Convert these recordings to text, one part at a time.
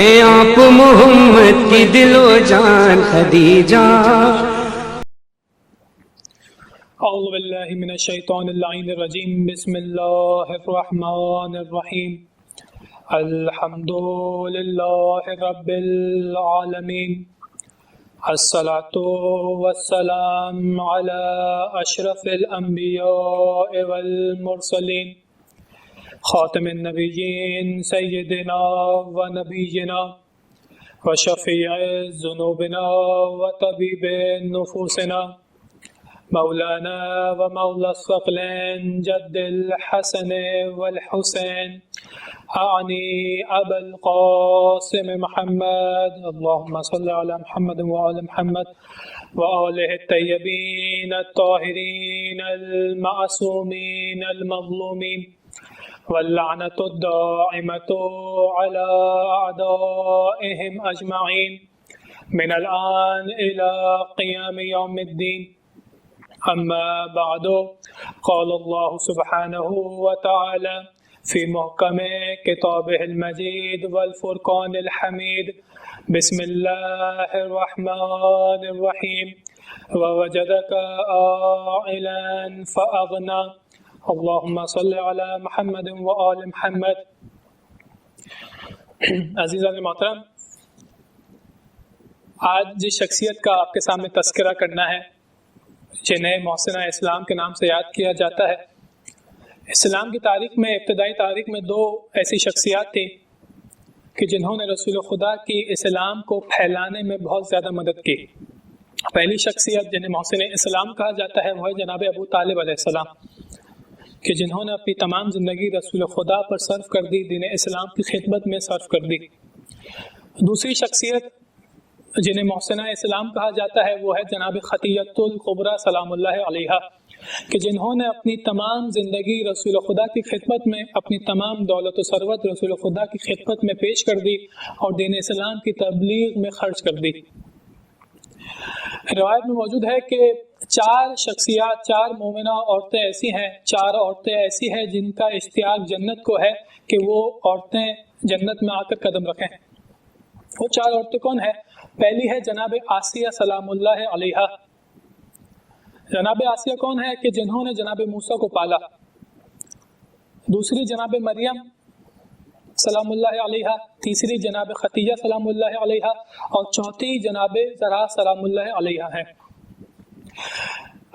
آپ محمد کی دل و جان خدیجہ. اعوذ باللہ من الشیطان اللعین الرجیم. بسم اللہ الرحمن الرحیم. الحمد للہ رب العالمین. الصلاة والسلام علی اشرف الانبیاء والمرسلین. خاتم النبیین سیدنا و نبینا و شفیع ذنوبنا و طبیب نفوسنا مولانا و مولا الثقلین جد الحسن والحسین اعنی ابا القاسم محمد. اللهم صل علی محمد و آل محمد و آلہ الطیبین الطاہرین المعصومین المظلومین واللعنۃ الدائمۃ علی اعدائهم اجمعین من الآن الى قیام یوم الدین. اما بعد قال اللہ سبحانہ وتعالی فی محکم کتابہ المجید والفرقان الحمید. بسم اللہ الرحمن الرحیم. ووجدک عائلا فاغنی. اللہم صل علی محمد و آل محمد. عزیزان محترم، آج جس شخصیت کا آپ کے سامنے تذکرہ کرنا ہے، جنہیں محسنہ اسلام کے نام سے یاد کیا جاتا ہے، اسلام کی تاریخ میں، ابتدائی تاریخ میں دو ایسی شخصیات تھیں کہ جنہوں نے رسول خدا کی اسلام کو پھیلانے میں بہت زیادہ مدد کی. پہلی شخصیت جنہیں محسن اسلام کہا جاتا ہے وہ ہے جناب ابو طالب علیہ السلام، کہ جنہوں نے اپنی تمام زندگی رسول خدا پر صرف کر دی، دین اسلام کی خدمت میں صرف کر دی. دوسری شخصیت جنہیں محسنہ اسلام کہا جاتا ہے وہ ہے جناب خدیجہ-tul-Kubra سلام اللہ علیہا، کہ جنہوں نے اپنی تمام زندگی رسول خدا کی خدمت میں، اپنی تمام دولت و ثروت رسول خدا کی خدمت میں پیش کر دی اور دین اسلام کی تبلیغ میں خرچ کر دی. روایت میں موجود ہے کہ چار شخصیات، چار مومنہ عورتیں ایسی ہیں، چار عورتیں ایسی ہیں جن کا اشتیاق جنت کو ہے کہ وہ عورتیں جنت میں آ کر قدم رکھیں. وہ چار عورتیں کون ہیں؟ پہلی ہے جناب آسیہ سلام اللہ علیہا. جناب آسیہ کون ہے؟ کہ جنہوں نے جناب موسیٰ کو پالا. دوسری جناب مریم سلام اللہ علیہا. تیسری جناب خدیجہ سلام اللہ علیہا. اور چوتھی جناب زہرا سلام اللہ علیہا ہے.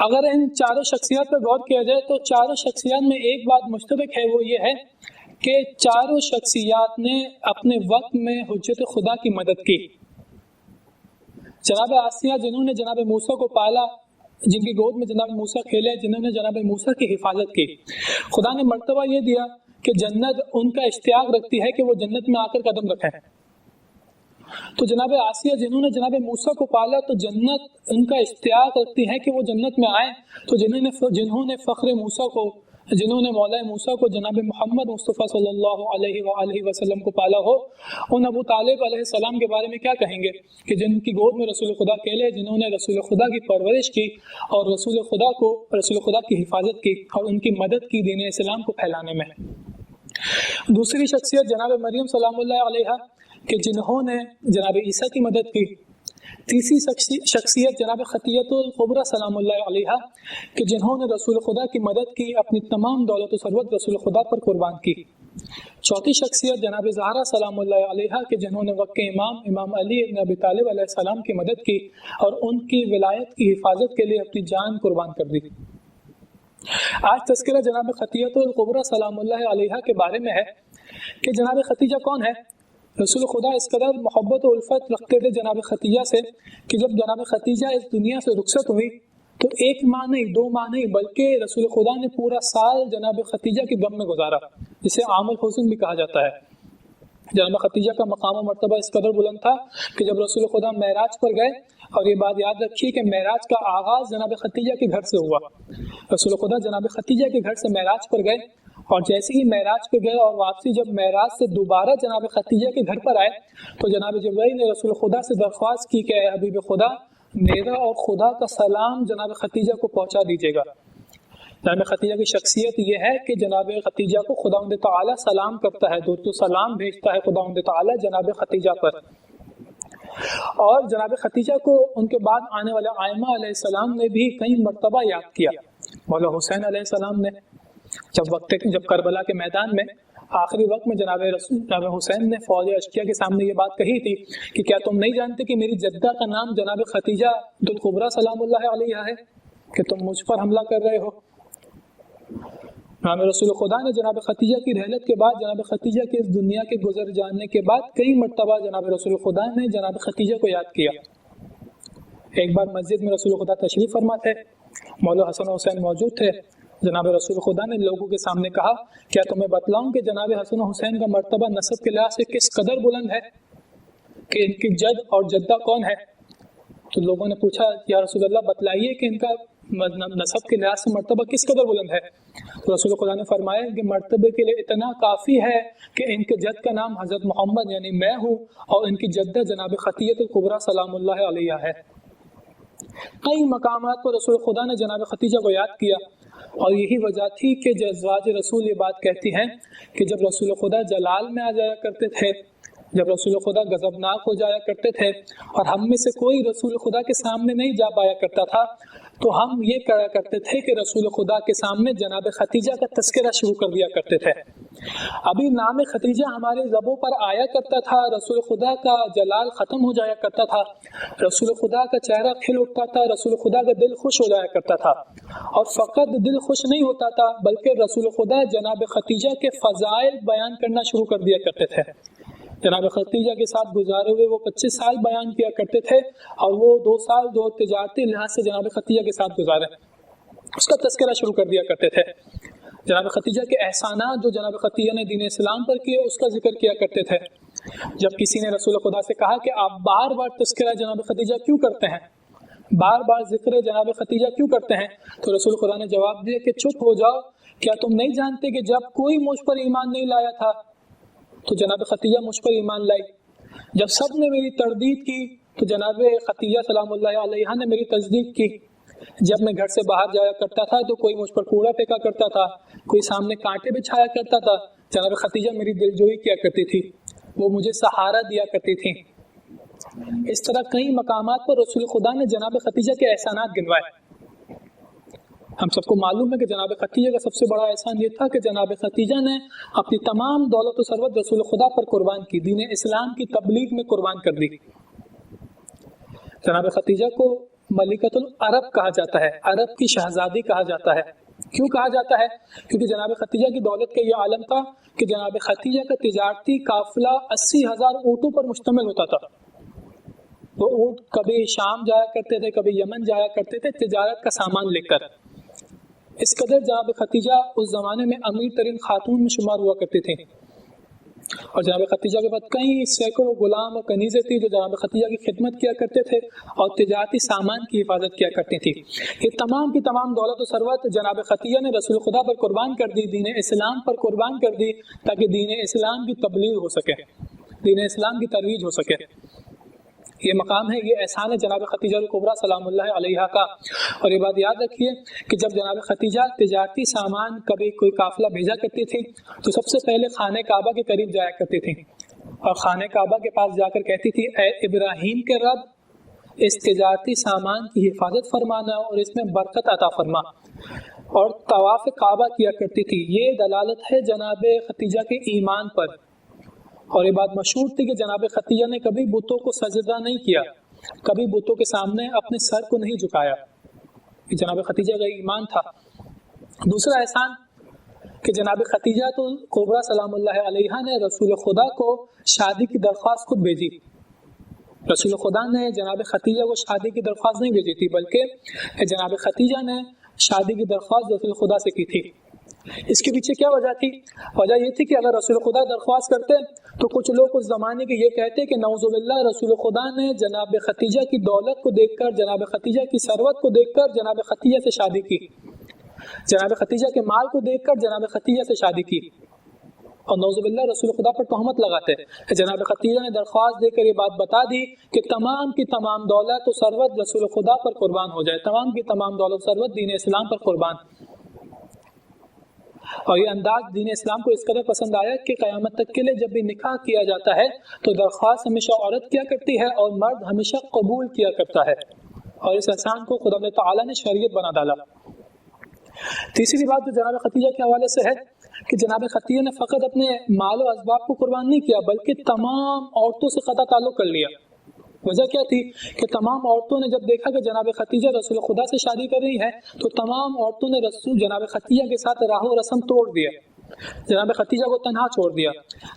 اگر ان چاروں شخصیات پر غور کیا جائے تو چاروں شخصیات میں ایک بات مشترک ہے، وہ یہ ہے کہ چاروں شخصیات نے اپنے وقت میں حجت خدا کی مدد کی. جناب آسیہ جنہوں نے جناب موسیٰ کو پالا، جن کی گود میں جناب موسیٰ کھیلے، جنہوں نے جناب موسیٰ کی حفاظت کی، خدا نے مرتبہ یہ دیا کہ جنت ان کا اشتیاق رکھتی ہے کہ وہ جنت میں آ کر قدم رکھیں. تو جناب آسیہ جنہوں نے جناب موسیٰ کو پالا تو جنت ان کا اشتیاق رکھتی ہے کہ وہ جنت میں آئیں. تو جنہوں نے فخر موسیٰ کو، جنہوں نے مولا موسیٰ کو جناب محمد مصطفیٰ صلی اللہ علیہ وآلہ وسلم کو پالا ہو، ان ابو طالب علیہ السلام کے بارے میں کیا کہیں گے کہ جن کی گود میں رسول خدا کھیلے، جنہوں نے رسول خدا کی پرورش کی اور رسول خدا کی حفاظت کی اور ان کی مدد کی دین اسلام کو پھیلانے میں. دوسری شخصیت جناب مریم سلام اللہ علیہا، کہ جنہوں نے جناب عیسیٰ کی مدد کی. تیسری شخصیت جناب خدیجہ-tul-Kubra سلام اللہ علیہا، کہ جنہوں نے رسول خدا کی مدد کی، اپنی تمام دولت و ثروت رسول خدا پر قربان کی. چوتھی شخصیت جناب زہرا سلام اللہ علیہا، کہ جنہوں نے وقت امام علی ابن ابی طالب علیہ السلام کی مدد کی اور ان کی ولایت کی حفاظت کے لیے اپنی جان قربان کر دی. آج تذکرہ جناب خدیجہ-tul-Kubra سلام اللہ علیہا کے بارے میں ہے کہ جناب خدیجہ کون ہے. رسول خدا اس قدر محبت و الفت رکھتے تھے جناب خدیجہ سے کہ جب جناب خدیجہ اس دنیا سے رخصت ہوئی تو 1 ماہ نہیں، 2 ماہ نہیں، بلکہ رسول خدا نے پورا سال جناب خدیجہ کے غم میں گزارا، جسے عام الحزن بھی کہا جاتا ہے. جناب خدیجہ کا مقام و مرتبہ اس قدر بلند تھا کہ جب رسول خدا معراج پر گئے، اور یہ بات یاد رکھیے کہ معراج کا آغاز جناب خدیجہ کے گھر سے ہوا. رسول خدا جناب خدیجہ کے گھر سے معراج پر گئے اور جیسے ہی معراج پہ گئے اور واپسی جب معراج سے دوبارہ جناب خدیجہ کے گھر پر آئے تو جناب جبرائیل نے رسول خدا سے درخواست کی کہ اے حبیب خدا، میرا اور خدا کا سلام جناب خدیجہ کو پہنچا دیجیے گا. جناب خدیجہ کی شخصیت یہ ہے کہ جناب خدیجہ کو خداوند تعالیٰ سلام کرتا ہے، درود و سلام بھیجتا ہے خداوند تعالیٰ جناب خدیجہ پر. اور جناب خدیجہ کو ان کے بعد آنے والے ائمہ علیہ السلام نے بھی کئی مرتبہ یاد کیا. مولا حسین علیہ السلام نے جب کربلا کے میدان میں آخری وقت میں جناب حسین نے فوج اشقیہ کے سامنے یہ بات کہی تھی کہ کیا تم نہیں جانتے کہ میری جدہ کا نام جناب خدیجہ-tul-Kubra سلام اللہ علیہا ہے، کہ تم مجھ پر حملہ کر رہے ہو. رسول خدا نے جناب خدیجہ کی رحلت کے بعد، جناب خدیجہ کے اس دنیا کے گزر جانے کے بعد کئی مرتبہ جناب رسول خدا نے جناب خدیجہ کو یاد کیا. ایک بار مسجد میں رسول خدا تشریف فرما تھے، مولا حسن و حسین موجود تھے. جناب رسول خدا نے لوگوں کے سامنے کہا کیا تمہیں بتلاؤں کہ جناب حسن و حسین کا مرتبہ نسب کے لحاظ سے کس قدر بلند ہے، کہ ان کی جد اور جدہ کون ہے. تو لوگوں نے پوچھا یا رسول اللہ بتلائیے کہ ان کا نسب کے لحاظ سے مرتبہ کس قدر بلند ہے. تو رسول خدا نے فرمایا کہ مرتبے کے لیے اتنا کافی ہے کہ ان کے جد کا نام حضرت محمد یعنی میں ہوں، اور ان کی جدہ جناب خدیجہ-tul-Kubra سلام اللہ علیہا ہے. کئی مقامات پر رسول خدا نے جناب خدیجہ کو یاد کیا، اور یہی وجہ تھی کہ ازواج رسول یہ بات کہتی ہیں کہ جب رسول خدا جلال میں آ جایا کرتے تھے، جب رسول خدا غضبناک ہو جایا کرتے تھے، اور ہم میں سے کوئی رسول خدا کے سامنے نہیں جا پایا کرتا تھا، تو ہم یہ کہا کرتے تھے کہ رسول خدا کے سامنے جناب خدیجہ کا تذکرہ شروع کر دیا کرتے تھے. ابھی نام خدیجہ ہمارے زبوں پر آیا کرتا تھا، رسول خدا کا جلال ختم ہو جایا کرتا تھا، رسول خدا کا چہرہ کھل اٹھتا تھا، رسول خدا کا دل خوش ہو جایا کرتا تھا. اور فقط دل خوش نہیں ہوتا تھا بلکہ رسول خدا جناب خدیجہ کے فضائل بیان کرنا شروع کر دیا کرتے تھے. جناب خدیجہ کے ساتھ گزارے ہوئے وہ 25 سال بیان کیا کرتے تھے، اور وہ 2 سال جو تجارتی لحاظ سے جناب خدیجہ کے ساتھ گزارے اس کا تذکرہ شروع کر دیا کرتے تھے. جناب خدیجہ کے احسانات جو جناب خدیجہ نے دین اسلام پر کیے اس کا ذکر کیا کرتے تھے. جب کسی نے رسول خدا سے کہا کہ آپ بار بار تذکرہ جناب خدیجہ کیوں کرتے ہیں، بار بار ذکر جناب خدیجہ کیوں کرتے ہیں، تو رسول خدا نے جواب دیا کہ چپ ہو جاؤ، کیا تم نہیں جانتے کہ جب کوئی مجھ پر ایمان نہیں لایا تھا تو جناب خدیجہ مجھ پر ایمان لائی، جب سب نے میری تردید کی تو جناب خدیجہ سلام اللہ علیہا نے میری تصدیق کی، جب میں گھر سے باہر جایا کرتا تھا تو کوئی مجھ پر کوڑا پھینکا کرتا تھا، کوئی سامنے کانٹے بچھایا کرتا تھا، جناب خدیجہ میری دلجوئی کیا کرتی تھی، وہ مجھے سہارا دیا کرتی تھی. اس طرح کئی مقامات پر رسول خدا نے جناب خدیجہ کے احسانات گنوائے. ہم سب کو معلوم ہے کہ جناب خدیجہ کا سب سے بڑا احسان یہ تھا کہ جناب خدیجہ نے اپنی تمام دولت و ثروت رسول خدا پر قربان کی، دین اسلام کی تبلیغ میں قربان کر دی. جناب خدیجہ کو ملکۃ العرب کہا جاتا ہے، عرب کی شہزادی کہا جاتا ہے. کیوں کہا جاتا ہے؟ کیونکہ جناب خدیجہ کی دولت کا یہ عالم تھا کہ جناب خدیجہ کا تجارتی قافلہ 80,000 اونٹوں پر مشتمل ہوتا تھا. وہ اونٹ کبھی شام جایا کرتے تھے، کبھی یمن جایا کرتے تھے تجارت کا سامان لے کر. اس قدر جناب خدیجہ اس زمانے میں امیر ترین خاتون میں شمار ہوا کرتی تھی. اور جناب خدیجہ کے بعد کئی سینکڑوں غلام اور کنیزیں تھیں جو جناب خدیجہ کی خدمت کیا کرتے تھے اور تجارتی سامان کی حفاظت کیا کرتی تھی. یہ تمام کی تمام دولت و ثروت جناب خدیجہ نے رسول خدا پر قربان کر دی، دین اسلام پر قربان کر دی، تاکہ دین اسلام کی تبلیغ ہو سکے، دین اسلام کی ترویج ہو سکے. یہ مقام ہے، یہ احسان ہے جناب خدیجہ-tul-Kubra سلام اللہ علیہا کا. اور یہ بات یاد رکھیے کہ جب جناب خدیجہ تجارتی سامان کبھی کوئی قافلہ بھیجا کرتی تھی تو سب سے پہلے خانہ کعبہ کے قریب جایا کرتی تھی اور خانہ کعبہ کے پاس جا کر کہتی تھی اے ابراہیم کے رب، اس تجارتی سامان کی حفاظت فرمانا اور اس میں برکت عطا فرما. اور طواف کعبہ کیا کرتی تھی. یہ دلالت ہے جناب خدیجہ کے ایمان پر. اور یہ بات مشہور تھی کہ جناب خدیجہ نے کبھی بتوں کو سجدہ نہیں کیا، کبھی بتوں کے سامنے اپنے سر کو نہیں جھکایا. یہ جناب خدیجہ کا ایمان تھا. دوسرا احسان کہ جناب خدیجہ-tul-Kubra سلام اللہ علیہا نے رسول خدا کو شادی کی درخواست خود بھیجی. رسول خدا نے جناب خدیجہ کو شادی کی درخواست نہیں بھیجی تھی، بلکہ جناب خدیجہ نے شادی کی درخواست رسول خدا سے کی تھی. اس کے پیچھے کیا وجہ تھی؟ وجہ یہ تھی کہ اگر رسول خدا درخواست کرتے تو کچھ لوگ اس زمانے کے یہ کہتے کہ نعوذ باللہ رسول خدا نے جناب خدیجہ کی دولت کو دیکھ کر، جناب خدیجہ کی ثروت کو دیکھ کر جناب خدیجہ سے شادی کی، جناب خدیجہ کے مال کو دیکھ کر جناب خدیجہ سے شادی کی، اور نعوذ باللہ رسول خدا پر تہمت لگاتے. جناب خدیجہ نے درخواست دے کر یہ بات بتا دی کہ تمام کی تمام دولت و ثروت رسول خدا پر قربان ہو جائے، تمام کی تمام دولت و ثروت دین اسلام پر قربان. اور یہ انداز دین اسلام کو اس قدر پسند آیا کہ قیامت تک کے لیے جب بھی نکاح کیا جاتا ہے تو درخواست ہمیشہ عورت کیا کرتی ہے اور مرد ہمیشہ قبول کیا کرتا ہے، اور اس احسان کو خدا تعالیٰ نے شریعت بنا ڈالا۔ تیسری بات جو جناب خدیجہ کے حوالے سے ہے کہ جناب خدیجہ نے فقط اپنے مال و اسباب کو قربان نہیں کیا بلکہ تمام عورتوں سے قطع تعلق کر لیا۔ وجہ کیا تھی کہ تمام عورتوں نے جب دیکھا کہ جناب خدیجہ رسول خدا سے شادی کر رہی ہے تو تمام عورتوں نے جناب خدیجہ کے ساتھ راہ و رسم توڑ دیا، جناب خدیجہ کو تنہا چھوڑ دیا۔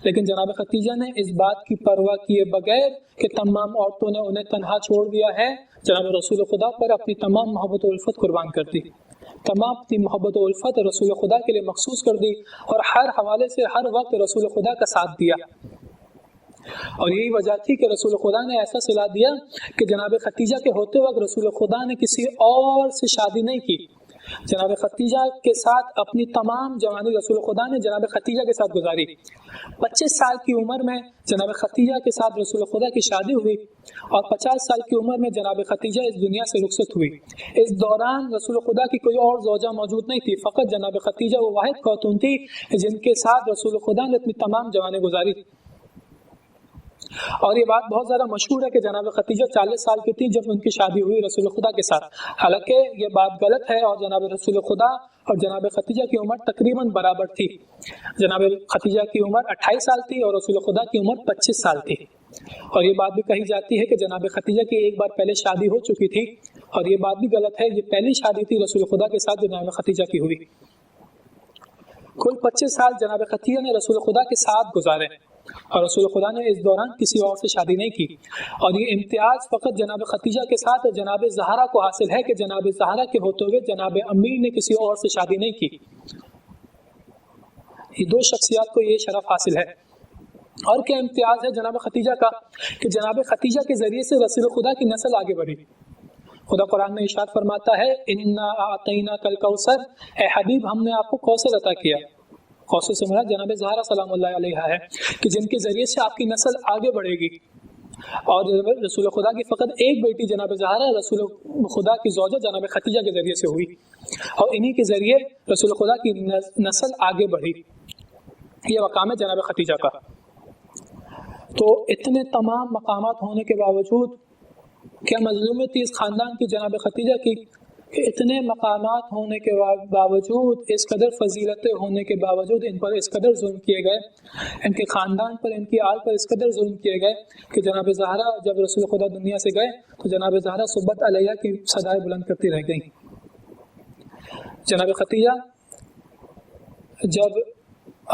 لیکن جناب خدیجہ نے اس بات کی پرواہ کیے بغیر کہ تمام عورتوں نے انہیں تنہا چھوڑ دیا ہے، جناب رسول خدا پر اپنی تمام محبت و الفت قربان کر دی، تمام اپنی محبت و الفت رسول خدا کے لیے مخصوص کر دی اور ہر حوالے سے ہر وقت رسول خدا کا ساتھ دیا۔ اور یہی وجہ تھی کہ رسول خدا نے ایسا صلاح دیا کہ جناب خدیجہ کے ہوتے وقت رسول خدا نے کسی اور سے شادی نہیں کی، جناب خدیجہ کے ساتھ اپنی تمام جوانی رسول خدا نے جناب خدیجہ کے ساتھ گزاری۔ 25 سال کی عمر میں جناب خدیجہ کے ساتھ رسول خدا کی شادی ہوئی اور 50 سال کی عمر میں جناب خدیجہ اس دنیا سے رخصت ہوئی۔ اس دوران رسول خدا کی کوئی اور زوجہ موجود نہیں تھی، فقط جناب خدیجہ وہ واحد خاتون تھی جن کے ساتھ رسول خدا نے اپنی تمام جوانی گزاری۔ اور یہ بات بہت زیادہ مشہور ہے کہ جناب خدیجہ 40 سال کی تھی جب ان کی شادی ہوئی رسول خدا کے ساتھ، حالانکہ یہ بات غلط ہے اور جناب رسول خدا اور جناب خدیجہ کی عمر تقریباً برابر تھی۔ جناب خدیجہ کی عمر 28 سال تھی اور رسول خدا کی عمر 25 سال تھی۔ اور یہ بات بھی کہی جاتی ہے کہ جناب خدیجہ کی ایک بار پہلے شادی ہو چکی تھی، اور یہ بات بھی غلط ہے، یہ پہلی شادی تھی رسول خدا کے ساتھ جو جناب خدیجہ کی ہوئی۔ کل 25 سال جناب خدیجہ نے رسول خدا کے ساتھ گزارے اور رسول خدا نے اس دوران کسی اور سے شادی نہیں کی، اور یہ امتیاز فقط جناب خدیجہ کے ساتھ جناب زہرا کو حاصل ہے کہ جناب زہرا کے ہوتے ہوئے جناب امیر نے کسی اور سے شادی نہیں کی۔ یہ دو شخصیات کو یہ شرف حاصل ہے۔ اور کیا امتیاز ہے جناب خدیجہ کا کہ جناب خدیجہ کے ذریعے سے رسول خدا کی نسل آگے بڑھی۔ خدا قرآن میں ارشاد فرماتا ہے انا اعطیناک الکوثر، اے حبیب ہم نے آپ کو کوثر عطا کیا۔ کوثر سے مراد جناب زہرا سلام اللہ علیہا ہے کہ جن کے ذریعے سے آپ کی نسل آگے بڑھے گی۔ اور رسول خدا کی فقط ایک بیٹی جناب زہرا رسول خدا کی زوجہ جناب خدیجہ کے ذریعے سے ہوئی، اور انہی کے ذریعے رسول خدا کی نسل آگے بڑھی۔ یہ مقام ہے جناب خدیجہ کا۔ تو اتنے تمام مقامات ہونے کے باوجود کیا مظلومیت تھی اس خاندان کی جناب خدیجہ کی کہ اتنے مقامات ہونے کے باوجود، اس قدر فضیلتیں ہونے کے باوجود ان پر اس قدر ظلم کیے گئے، ان کے خاندان پر، ان کی آل پر اس قدر ظلم کیے گئے کہ جناب زہرا جب رسول خدا دنیا سے گئے تو جناب زہرا صبت علیہ کی صدائیں بلند کرتی رہ گئیں۔ جناب خدیجہ جب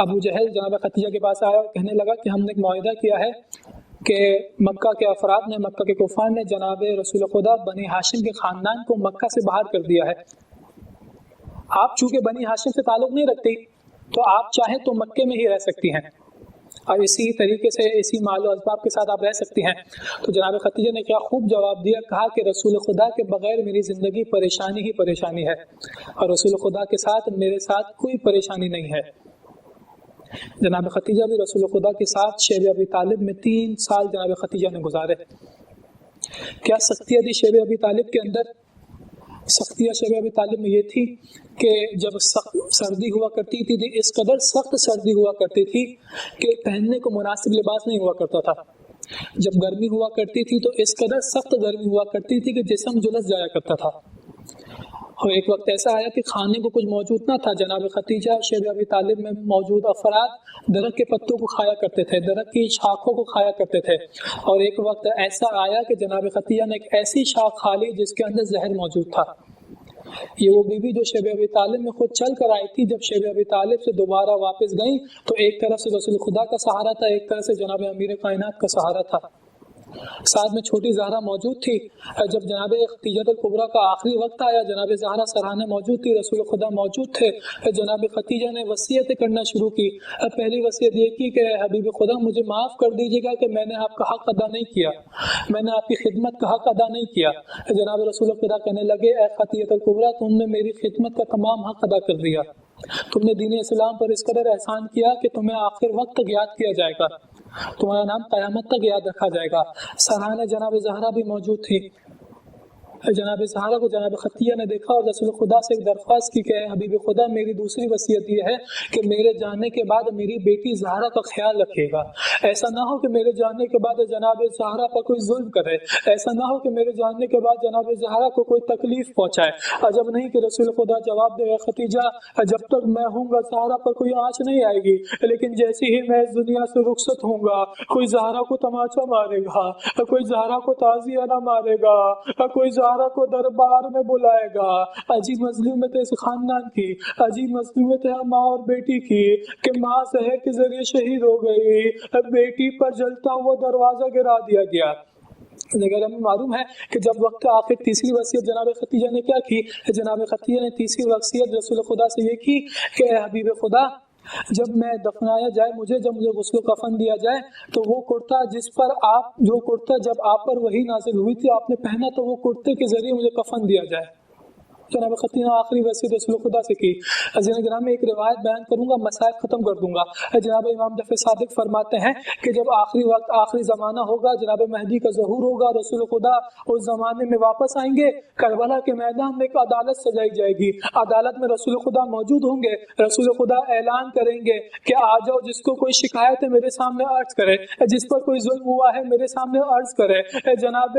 ابو جہل جناب خدیجہ کے پاس آیا اور کہنے لگا کہ ہم نے ایک معاہدہ کیا ہے کہ مکہ کے افراد نے، مکہ کے کفار نے جناب رسول خدا بنی ہاشم کے خاندان کو مکہ سے باہر کر دیا ہے، آپ چونکہ بنی ہاشم سے تعلق نہیں رکھتی تو آپ چاہیں تو مکے میں ہی رہ سکتی ہیں اور اسی طریقے سے اسی مال و اسباب کے ساتھ آپ رہ سکتی ہیں۔ تو جناب خدیجہ نے کیا خوب جواب دیا، کہا کہ رسول خدا کے بغیر میری زندگی پریشانی ہی پریشانی ہے اور رسول خدا کے ساتھ میرے ساتھ کوئی پریشانی نہیں ہے۔ جناب خدیجہ بھی رسول خدا کے ساتھ شیب ابی طالب میں 3 سال جناب خدیجہ نے گزارے۔ کیا سختیاں تھی شیب ابی طالب کے اندر؟ سختیاں شیب ابی طالب میں یہ تھی کہ جب سردی ہوا کرتی تھی، اس قدر سخت سردی ہوا کرتی تھی کہ پہننے کو مناسب لباس نہیں ہوا کرتا تھا۔ جب گرمی ہوا کرتی تھی تو اس قدر سخت گرمی ہوا کرتی تھی کہ جسم جلس جایا کرتا تھا، اور ایک وقت ایسا آیا کہ کھانے کو کچھ موجود نہ تھا۔ جناب خدیجہ شیب ابی طالب میں موجود افراد درخت کے پتوں کو کھایا کرتے تھے، درخت کی شاخوں کو کھایا کرتے تھے، اور ایک وقت ایسا آیا کہ جناب خدیجہ نے ایک ایسی شاخ کھا لی جس کے اندر زہر موجود تھا۔ یہ وہ بیوی جو شیب ابی طالب میں خود چل کر آئی تھی، جب شیب ابی طالب سے دوبارہ واپس گئیں تو ایک طرف سے رسول خدا کا سہارا تھا، ایک طرف سے جناب امیر کائنات کا سہارا تھا، ساتھ میں چھوٹی زہرا موجود تھی۔ جب جناب خدیجہ-tul-Kubra کا آخری وقت آیا، جناب زہرا سرحانے موجود تھی، رسول خدا موجود تھے۔ جناب خدیجہ نے وصیتیں کرنا شروع کی۔ پہلی وصیت یہ کی کہ حبیب خدا مجھے معاف کر دیجیے گا کہ میں نے آپ کا حق ادا نہیں کیا، میں نے آپ کی خدمت کا حق ادا نہیں کیا۔ جناب رسول خدا کہنے لگے اے خدیجہ-tul-Kubra تم نے میری خدمت کا تمام حق ادا کر دیا، تم نے دین اسلام پر اس قدر احسان کیا کہ تمہیں آخر وقت تک یاد کیا جائے گا، تمہارا نام قیامت تک یاد رکھا جائے گا۔ سرحانہ جناب زہرا بھی موجود تھی۔ جناب زہرا کو جناب خطیہ نے دیکھا اور رسول خدا سے ایک درخواست کی کہ حبیب خدا میری دوسری وصیت یہ ہے کہ میرے جانے کے بعد میری بیٹی زہرا کا خیال رکھے گا، ایسا نہ ہو کہ میرے جانے کے بعد جناب زہرا پر کوئی ظلم کرے، ایسا نہ ہو کہ میرے جانے کے بعد جناب زہرا کو کوئی تکلیف پہنچائے۔ عجب نہیں کہ رسول خدا جواب دے، خدیجہ جب تک میں ہوں گا زہرا پر کوئی آنچ نہیں آئے گی، لیکن جیسی ہی میں اس دنیا سے رخصت ہوں گا کوئی زہرا کو تماچا مارے گا، کوئی زہرا کو تعزیہ نہ مارے گا، کوئی زہرا کو دربار میں بلائے گا۔ عجیب مظلومیت ہے اس خاندان کی، عجیب مظلومیت ہے ماں اور بیٹی کی کہ ماں زہر کے ذریعے شہید ہو گئی، بیٹی پر جلتا ہوا دروازہ گرا دیا گیا۔ لیکن ہمیں معلوم ہے کہ جب وقت آخر تیسری وصیت جناب خدیجہ نے کیا کی؟ جناب خدیجہ نے تیسری وصیت رسول خدا سے یہ کی کہ اے حبیب خدا، جب میں دفنایا جائے جب مجھے غسل و کفن دیا جائے تو وہ کرتا جس پر جو کرتا جب آپ پر وحی نازل ہوئی تھی آپ نے پہنا تو وہ کرتے کے ذریعے مجھے کفن دیا جائے۔ جناب خطیہ نے آخری وصیت رسول خدا سے کی۔ عزیزان گرامی میں ایک روایت بیان کروں گا، مسائل ختم کر دوں گا۔ جناب امام جعفر صادق فرماتے ہیں کہ جب آخری وقت آخری زمانہ ہوگا، جناب مہدی کا ظہور ہوگا، رسول خدا اس زمانے میں واپس آئیں گے، کربلا کے میدان میں ایک عدالت سجائی جائے گی، عدالت میں رسول خدا موجود ہوں گے، رسول خدا اعلان کریں گے کہ آ جاؤ، جس کو کوئی شکایت ہے میرے سامنے عرض کرے، جس پر کوئی ظلم ہوا ہے میرے سامنے عرض کرے۔ جناب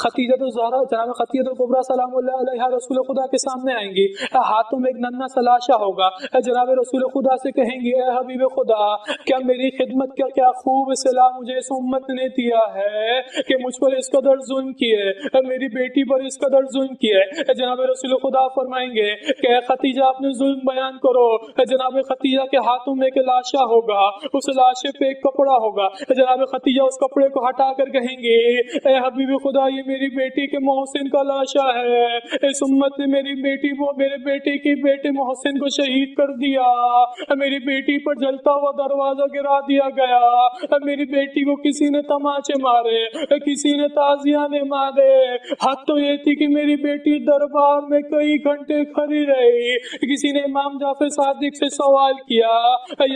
خدیجہ-tul-Zahra جناب خدیجہ-tul-Kubra سلام اللہ علیہا رسول خدا کے سامنے آئیں گی، ہاتھوں میں ایک ننھا سا لاشا ہوگا، جناب رسول خدا سے کہیں گی اے حبیب خدا، کیا میری خدمت کا کیا خوب صلہ مجھے اس امت نے دیا ہے کہ مجھ پر اس قدر ظلم کیے، میری بیٹی پر اس قدر ظلم کیے۔ جناب رسول خدا فرمائیں گے کہ اے خدیجہ اپنے ظلم بیان کرو۔ جناب خدیجہ کے ہاتھوں میں ایک لاشا ہوگا، اس لاشے پہ ایک کپڑا ہوگا، جناب خدیجہ اس کپڑے کو ہٹا کر کہیں گے اے حبیب خدا، یہ میری بیٹی کے محسن کا لاشا ہے، اس امت نے میری بیٹی کی بیٹے محسن کو شہید کر دیا، میری بیٹی پر جلتا ہوا دروازہ گرا دیا گیا، میری بیٹی کو کسی نے تماچے مارے، کسی نے تازیانے مارے، حد تو یہ تھی کہ میری بیٹی دربار میں کئی گھنٹے کھڑی رہی۔ کسی نے امام جعفر صادق سے سوال کیا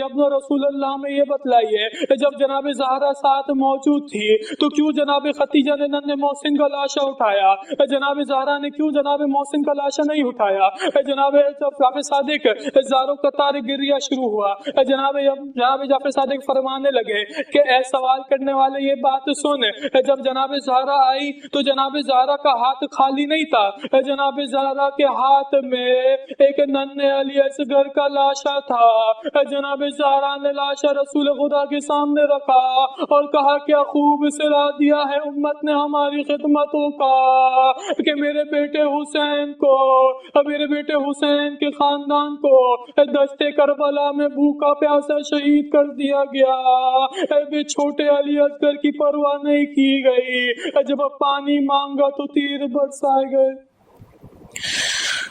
ابن رسول اللہ میں یہ بتلائیے جب جناب زہرا ساتھ موجود تھی تو کیوں جناب خدیجہ نے ننھے محسن کا لاشا اٹھایا، جناب زہرا نے کیوں جناب محسن کا لاشا نہیں اٹھایا؟ جناب جعفر صادق زاروں کا طارق گریہ شروع ہوا۔ جناب جعفر صادق فرمانے لگے کہ اے سوال کرنے والے یہ بات سن، جب جناب زہرا آئی تو جناب زہرا کا ہاتھ خالی نہیں تھا، جناب زہرا کے ہاتھ میں ایک ننھے علی اصغر کا لاشا تھا۔ جناب زہرا نے لاشا رسول خدا کے سامنے رکھا اور کہا کیا خوب صلہ دیا ہے امت نے ہماری خدمتوں کا کہ میرے بیٹے حسین کے خاندان کو دشت کربلا میں بھوکا پیاسا شہید کر دیا گیا، بے چھوٹے علی اصغر کی پرواہ نہیں کی گئی، جب پانی مانگا تو تیر برسائے گئے۔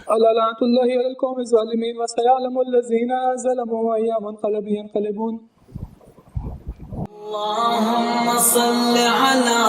اللہ لعنت اللہ علی القوم الظالمین وسیعلم الذین ظلموا ای منقلب ینقلبون۔ اللهم صل على